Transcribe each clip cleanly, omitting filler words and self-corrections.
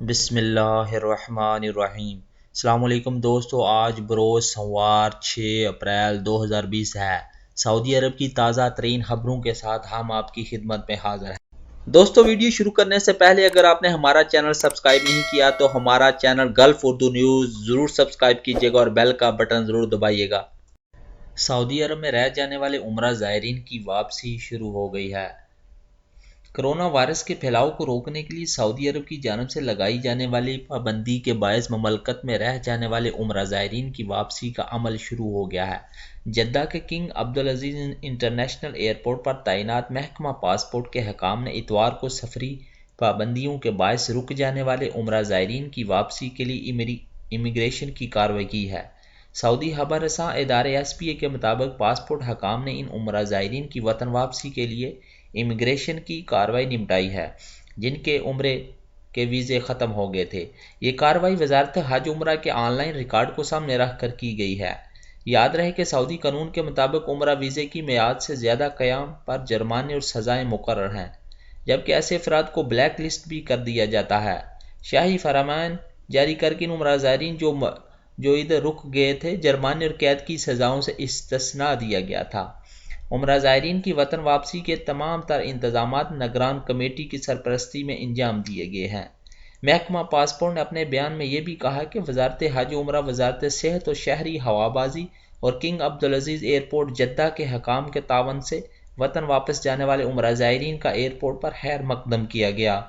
بسم اللہ الرحمن الرحیم۔ السلام علیکم دوستو، آج بروز سوموار 6 اپریل 2020 ہے۔ سعودی عرب کی تازہ ترین خبروں کے ساتھ ہم آپ کی خدمت میں حاضر ہیں۔ دوستو، ویڈیو شروع کرنے سے پہلے اگر آپ نے ہمارا چینل سبسکرائب نہیں کیا تو ہمارا چینل گلف اردو نیوز ضرور سبسکرائب کیجیے گا اور بیل کا بٹن ضرور دبائیے گا۔ سعودی عرب میں رہ جانے والے عمرہ زائرین کی واپسی شروع ہو گئی ہے۔ کرونا وائرس کے پھیلاؤ کو روکنے کے لیے سعودی عرب کی جانب سے لگائی جانے والی پابندی کے باعث مملکت میں رہ جانے والے عمرہ زائرین کی واپسی کا عمل شروع ہو گیا ہے۔ جدہ کے کنگ عبدالعزیز انٹرنیشنل ایئرپورٹ پر تعینات محکمہ پاسپورٹ کے حکام نے اتوار کو سفری پابندیوں کے باعث رک جانے والے عمرہ زائرین کی واپسی کے لیے امیگریشن کی کارروائی کی ہے۔ سعودی خبر رساں ادارے ایس پی اے کے مطابق پاسپورٹ حکام نے ان عمرہ زائرین کی وطن واپسی کے لیے امیگریشن کی کارروائی نمٹائی ہے جن کے عمرے کے ویزے ختم ہو گئے تھے۔ یہ کارروائی وزارت حج عمرہ کے آن لائن ریکارڈ کو سامنے رکھ کر کی گئی ہے۔ یاد رہے کہ سعودی قانون کے مطابق عمرہ ویزے کی میعاد سے زیادہ قیام پر جرمانے اور سزائیں مقرر ہیں، جبکہ ایسے افراد کو بلیک لسٹ بھی کر دیا جاتا ہے۔ شاہی فرمان جاری کر کے ان عمرہ زائرین جو ادھر رک گئے تھے جرمانے اور قید کی سزاؤں سے استثناء دیا گیا تھا۔ عمرہ زائرین کی وطن واپسی کے تمام تر انتظامات نگران کمیٹی کی سرپرستی میں انجام دیے گئے ہیں۔ محکمہ پاسپورٹ نے اپنے بیان میں یہ بھی کہا کہ وزارت حج عمرہ، وزارت صحت اور شہری ہوابازی اور کنگ عبدالعزیز ایئرپورٹ جدہ کے حکام کے تعاون سے وطن واپس جانے والے عمرہ زائرین کا ایئرپورٹ پر خیر مقدم کیا گیا،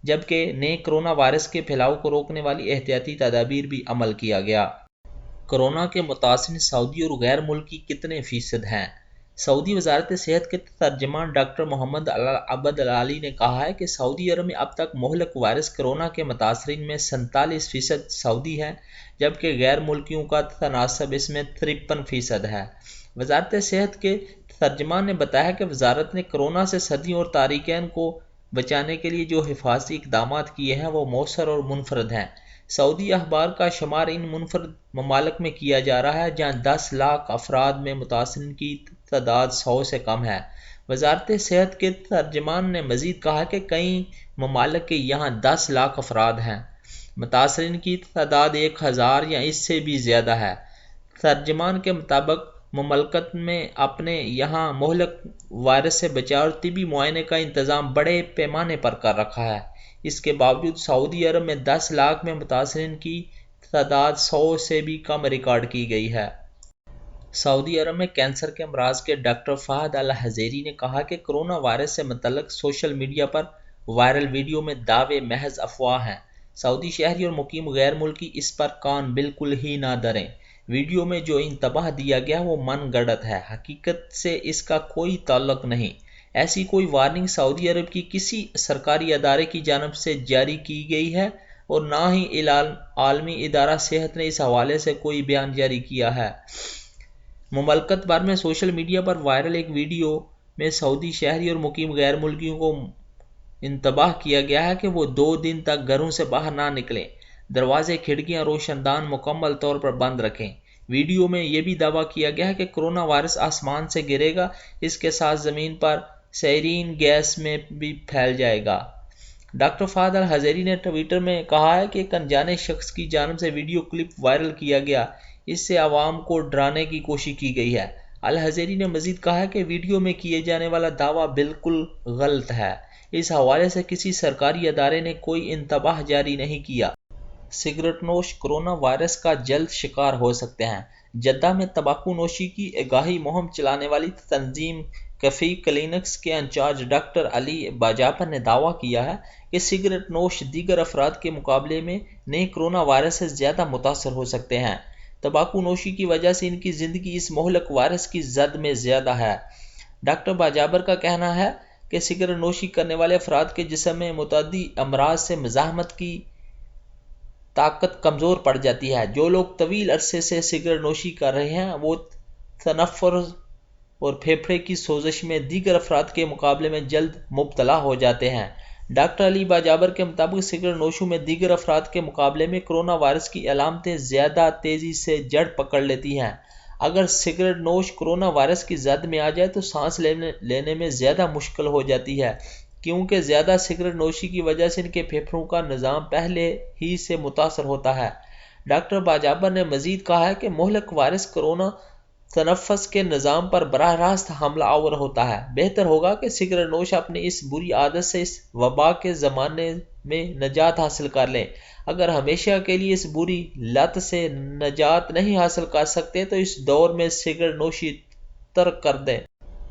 جبکہ نئے کرونا وائرس کے پھیلاؤ کو روکنے والی احتیاطی تدابیر بھی عمل کیا گیا۔ کرونا کے متاثرین سعودی اور غیر ملکی کتنے فیصد ہیں؟ سعودی وزارت صحت کے ترجمان ڈاکٹر محمد عبد العالی نے کہا ہے کہ سعودی عرب میں اب تک مہلک وائرس کرونا کے متاثرین میں 47% سعودی ہیں، جبکہ غیر ملکیوں کا تناسب اس میں 53% ہے۔ وزارت صحت کے ترجمان نے بتایا کہ وزارت نے کرونا سے صدیوں اور تارکین کو بچانے کے لیے جو حفاظتی اقدامات کیے ہیں وہ مؤثر اور منفرد ہیں۔ سعودی اخبار کا شمار ان منفرد ممالک میں کیا جا رہا ہے جہاں 10 لاکھ افراد میں متاثرین کی تعداد 100 سے کم ہے۔ وزارت صحت کے ترجمان نے مزید کہا کہ کئی ممالک کے یہاں 10 لاکھ افراد ہیں، متاثرین کی تعداد 1000 یا اس سے بھی زیادہ ہے۔ ترجمان کے مطابق مملکت میں اپنے یہاں مہلک وائرس سے بچاؤ اور طبی معائنے کا انتظام بڑے پیمانے پر کر رکھا ہے۔ اس کے باوجود سعودی عرب میں 10 لاکھ میں متاثرین کی تعداد 100 سے بھی کم ریکارڈ کی گئی ہے۔ سعودی عرب میں کینسر کے امراض کے ڈاکٹر فہد الحزیری نے کہا کہ کرونا وائرس سے متعلق سوشل میڈیا پر وائرل ویڈیو میں دعوے محض افواہ ہیں۔ سعودی شہری اور مقیم غیر ملکی اس پر کان بالکل ہی نہ دھریں۔ ویڈیو میں جو انتباہ دیا گیا وہ من گھڑت ہے، حقیقت سے اس کا کوئی تعلق نہیں۔ ایسی کوئی وارننگ سعودی عرب کی کسی سرکاری ادارے کی جانب سے جاری کی گئی ہے اور نہ ہی عالمی ادارہ صحت نے اس حوالے سے کوئی بیان جاری کیا ہے۔ مملکت بھر میں سوشل میڈیا پر وائرل ایک ویڈیو میں سعودی شہری اور مقیم غیر ملکیوں کو انتباہ کیا گیا ہے کہ وہ 2 دن تک گھروں سے باہر نہ نکلیں، دروازے، کھڑکیاں، روشن دان مکمل طور پر بند رکھیں۔ ویڈیو میں یہ بھی دعویٰ کیا گیا ہے کہ کرونا وائرس آسمان سے گرے گا، اس کے ساتھ زمین پر سیرین گیس میں بھی پھیل جائے گا۔ ڈاکٹر فہد الحزیری نے ٹویٹر میں کہا ہے کہ ایک انجانے شخص کی جانب سے ویڈیو کلپ وائرل کیا گیا، اس سے عوام کو ڈرانے کی کوشش کی گئی ہے۔ الحزیری نے مزید کہا کہ ویڈیو میں کیے جانے والا دعویٰ بالکل غلط ہے، اس حوالے سے کسی سرکاری ادارے نے کوئی انتباہ جاری نہیں کیا۔ سگریٹ نوش کرونا وائرس کا جلد شکار ہو سکتے ہیں۔ جدہ میں تمباکو نوشی کی آگاہی مہم چلانے والی تنظیم کیفی کلینکس کے انچارج ڈاکٹر علی باجابر نے دعویٰ کیا ہے کہ سگریٹ نوش دیگر افراد کے مقابلے میں نئے کرونا وائرس سے زیادہ متاثر ہو سکتے ہیں۔ تمباکو نوشی کی وجہ سے ان کی زندگی اس مہلک وائرس کی زد میں زیادہ ہے۔ ڈاکٹر باجابر کا کہنا ہے کہ سگریٹ نوشی کرنے والے افراد کے جسم میں متعدی امراض سے مزاحمت کی طاقت کمزور پڑ جاتی ہے۔ جو لوگ طویل عرصے سے سگریٹ نوشی کر رہے ہیں وہ تنفس اور پھیپھڑے کی سوزش میں دیگر افراد کے مقابلے میں جلد مبتلا ہو جاتے ہیں۔ ڈاکٹر علی باجابر کے مطابق سگریٹ نوشوں میں دیگر افراد کے مقابلے میں کرونا وائرس کی علامتیں زیادہ تیزی سے جڑ پکڑ لیتی ہیں۔ اگر سگریٹ نوش کرونا وائرس کی زد میں آ جائے تو سانس لینے میں زیادہ مشکل ہو جاتی ہے۔ کیونکہ زیادہ سگریٹ نوشی کی وجہ سے ان کے پھیپھڑوں کا نظام پہلے ہی سے متاثر ہوتا ہے۔ ڈاکٹر باجابر نے مزید کہا ہے کہ مہلک وائرس کرونا تنفس کے نظام پر براہ راست حملہ آور ہوتا ہے۔ بہتر ہوگا کہ سگریٹ نوش اپنی اس بری عادت سے اس وبا کے زمانے میں نجات حاصل کر لیں۔ اگر ہمیشہ کے لیے اس بری لت سے نجات نہیں حاصل کر سکتے تو اس دور میں سگریٹ نوشی ترک کر دیں۔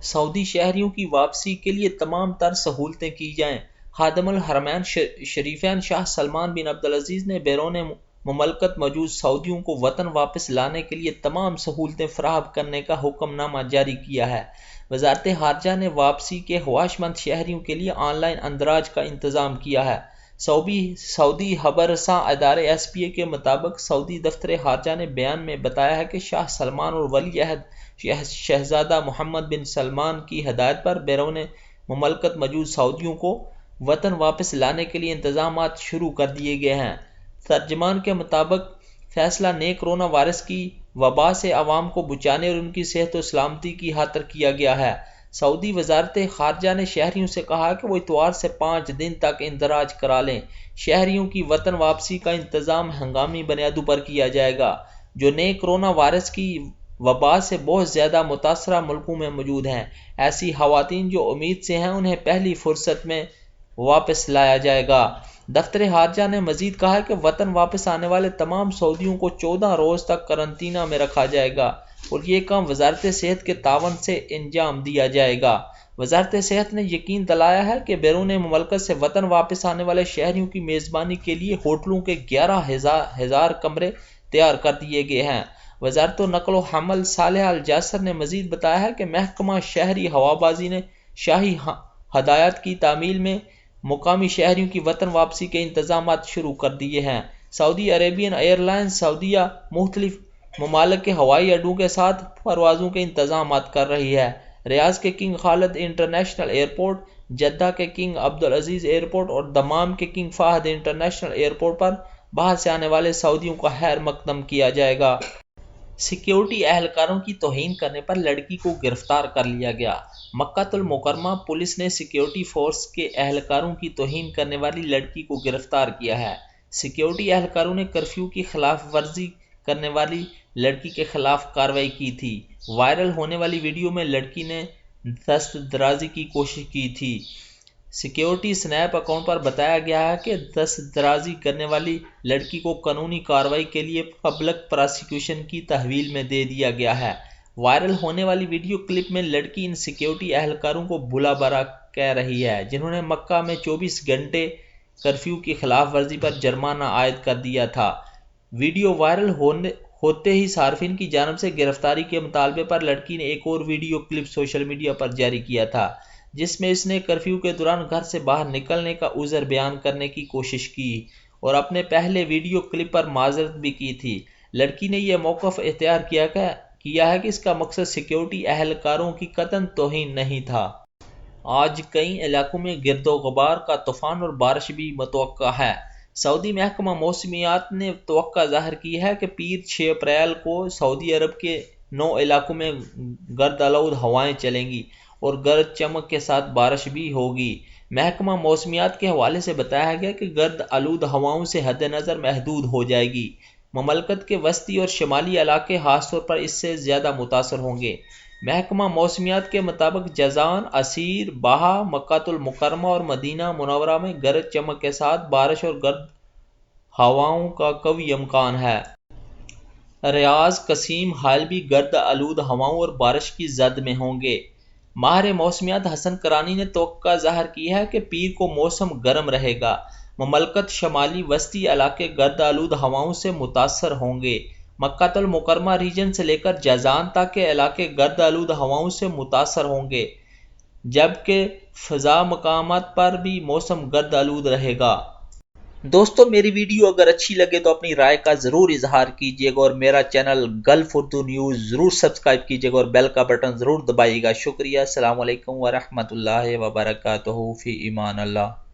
سعودی شہریوں کی واپسی کے لیے تمام تر سہولتیں کی جائیں۔ خادم الحرمین شریفین شاہ سلمان بن عبدالعزیز نے بیرون مملکت موجود سعودیوں کو وطن واپس لانے کے لیے تمام سہولتیں فراہم کرنے کا حکم نامہ جاری کیا ہے۔ وزارت خارجہ نے واپسی کے خواہشمند شہریوں کے لیے آن لائن اندراج کا انتظام کیا ہے۔ سعودی خبر رساں ادارے SPA کے مطابق سعودی دفتر خارجہ نے بیان میں بتایا ہے کہ شاہ سلمان اور ولی عہد شہزادہ محمد بن سلمان کی ہدایت پر بیرون مملکت موجود سعودیوں کو وطن واپس لانے کے لیے انتظامات شروع کر دیے گئے ہیں۔ ترجمان کے مطابق فیصلہ نئے کرونا وائرس کی وبا سے عوام کو بچانے اور ان کی صحت و سلامتی کی خاطر کیا گیا ہے۔ سعودی وزارت خارجہ نے شہریوں سے کہا کہ وہ اتوار سے 5 دن تک اندراج کرا لیں۔ شہریوں کی وطن واپسی کا انتظام ہنگامی بنیادوں پر کیا جائے گا جو نئے کرونا وائرس کی وبا سے بہت زیادہ متاثرہ ملکوں میں موجود ہیں۔ ایسی خواتین جو امید سے ہیں انہیں پہلی فرصت میں واپس لایا جائے گا۔ دفتر خارجہ نے مزید کہا کہ وطن واپس آنے والے تمام سعودیوں کو 14 روز تک قرنطینہ میں رکھا جائے گا اور یہ کام وزارت صحت کے تعاون سے انجام دیا جائے گا۔ وزارت صحت نے یقین دلایا ہے کہ بیرون مملکت سے وطن واپس آنے والے شہریوں کی میزبانی کے لیے ہوٹلوں کے 11,000 کمرے تیار کر دیے گئے ہیں۔ وزارت نقل و حمل صالح الجاسر نے مزید بتایا ہے کہ محکمہ شہری ہوابازی نے شاہی ہدایات کی تعمیل میں مقامی شہریوں کی وطن واپسی کے انتظامات شروع کر دیے ہیں۔ سعودی عربین ایئر لائنز سعودیہ مختلف ممالک کے ہوائی اڈوں کے ساتھ پروازوں کے انتظامات کر رہی ہے۔ ریاض کے کنگ خالد انٹرنیشنل ایئرپورٹ، جدہ کے کنگ عبدالعزیز ایئرپورٹ اور دمام کے کنگ فہد انٹرنیشنل ایئرپورٹ پر باہر سے آنے والے سعودیوں کا خیر مقدم کیا جائے گا۔ سیکیورٹی اہلکاروں کی توہین کرنے پر لڑکی کو گرفتار کر لیا گیا۔ مکہ المکرمہ پولیس نے سیکیورٹی فورس کے اہلکاروں کی توہین کرنے والی لڑکی کو گرفتار کیا ہے۔ سیکیورٹی اہلکاروں نے کرفیو کی خلاف ورزی کرنے والی لڑکی کے خلاف کارروائی کی تھی۔ وائرل ہونے والی ویڈیو میں لڑکی نے دست درازی کی کوشش کی تھی۔ سیکیورٹی سنیپ اکاؤنٹ پر بتایا گیا ہے کہ دست درازی کرنے والی لڑکی کو قانونی کارروائی کے لیے پبلک پراسیکیوشن کی تحویل میں دے دیا گیا ہے۔ وائرل ہونے والی ویڈیو کلپ میں لڑکی ان سیکیورٹی اہلکاروں کو بھلا برا کہہ رہی ہے جنہوں نے مکہ میں 24 گھنٹے کرفیو کی خلاف ورزی پر جرمانہ عائد کر دیا تھا۔ ویڈیو وائرل ہوتے ہی صارفین کی جانب سے گرفتاری کے مطالبے پر لڑکی نے ایک اور ویڈیو کلپ سوشل میڈیا پر جاری کیا تھا جس میں اس نے کرفیو کے دوران گھر سے باہر نکلنے کا عذر بیان کرنے کی کوشش کی اور اپنے پہلے ویڈیو کلپ پر معذرت بھی کی تھی۔ لڑکی نے یہ موقف اختیار کیا ہے کہ اس کا مقصد سیکیورٹی اہلکاروں کی قطعاً توہین نہیں تھا۔ آج کئی علاقوں میں گرد و غبار کا طوفان اور بارش بھی متوقع ہے۔ سعودی محکمہ موسمیات نے توقع ظاہر کی ہے کہ پیر 6 اپریل کو سعودی عرب کے 9 علاقوں میں گرد آلود ہوائیں چلیں گی اور گرج چمک کے ساتھ بارش بھی ہوگی۔ محکمہ موسمیات کے حوالے سے بتایا گیا کہ گرد آلود ہواؤں سے حد نظر محدود ہو جائے گی۔ مملکت کے وسطی اور شمالی علاقے خاص طور پر اس سے زیادہ متاثر ہوں گے۔ محکمہ موسمیات کے مطابق جازان، عسیر، باہا، مکہ المکرمہ اور مدینہ منورہ میں گرج چمک کے ساتھ بارش اور گرد ہواؤں کا قوی امکان ہے۔ ریاض، قصیم، حائل بھی گرد آلود ہواؤں اور بارش کی زد میں ہوں گے۔ ماہر موسمیات حسن کرانی نے توقع ظاہر کی ہے کہ پیر کو موسم گرم رہے گا۔ مملکت شمالی وسطی علاقے گرد آلود ہواؤں سے متاثر ہوں گے۔ مکہ المکرمہ ریجن سے لے کر جازان تک کے علاقے گرد آلود ہواؤں سے متاثر ہوں گے جبکہ فضا مقامات پر بھی موسم گرد آلود رہے گا۔ دوستو میری ویڈیو اگر اچھی لگے تو اپنی رائے کا ضرور اظہار کیجیے گا اور میرا چینل گلف اردو نیوز ضرور سبسکرائب کیجیے گا اور بیل کا بٹن ضرور دبائیے گا۔ شکریہ۔ السلام علیکم ورحمۃ اللہ وبرکاتہ۔ فی امان اللہ۔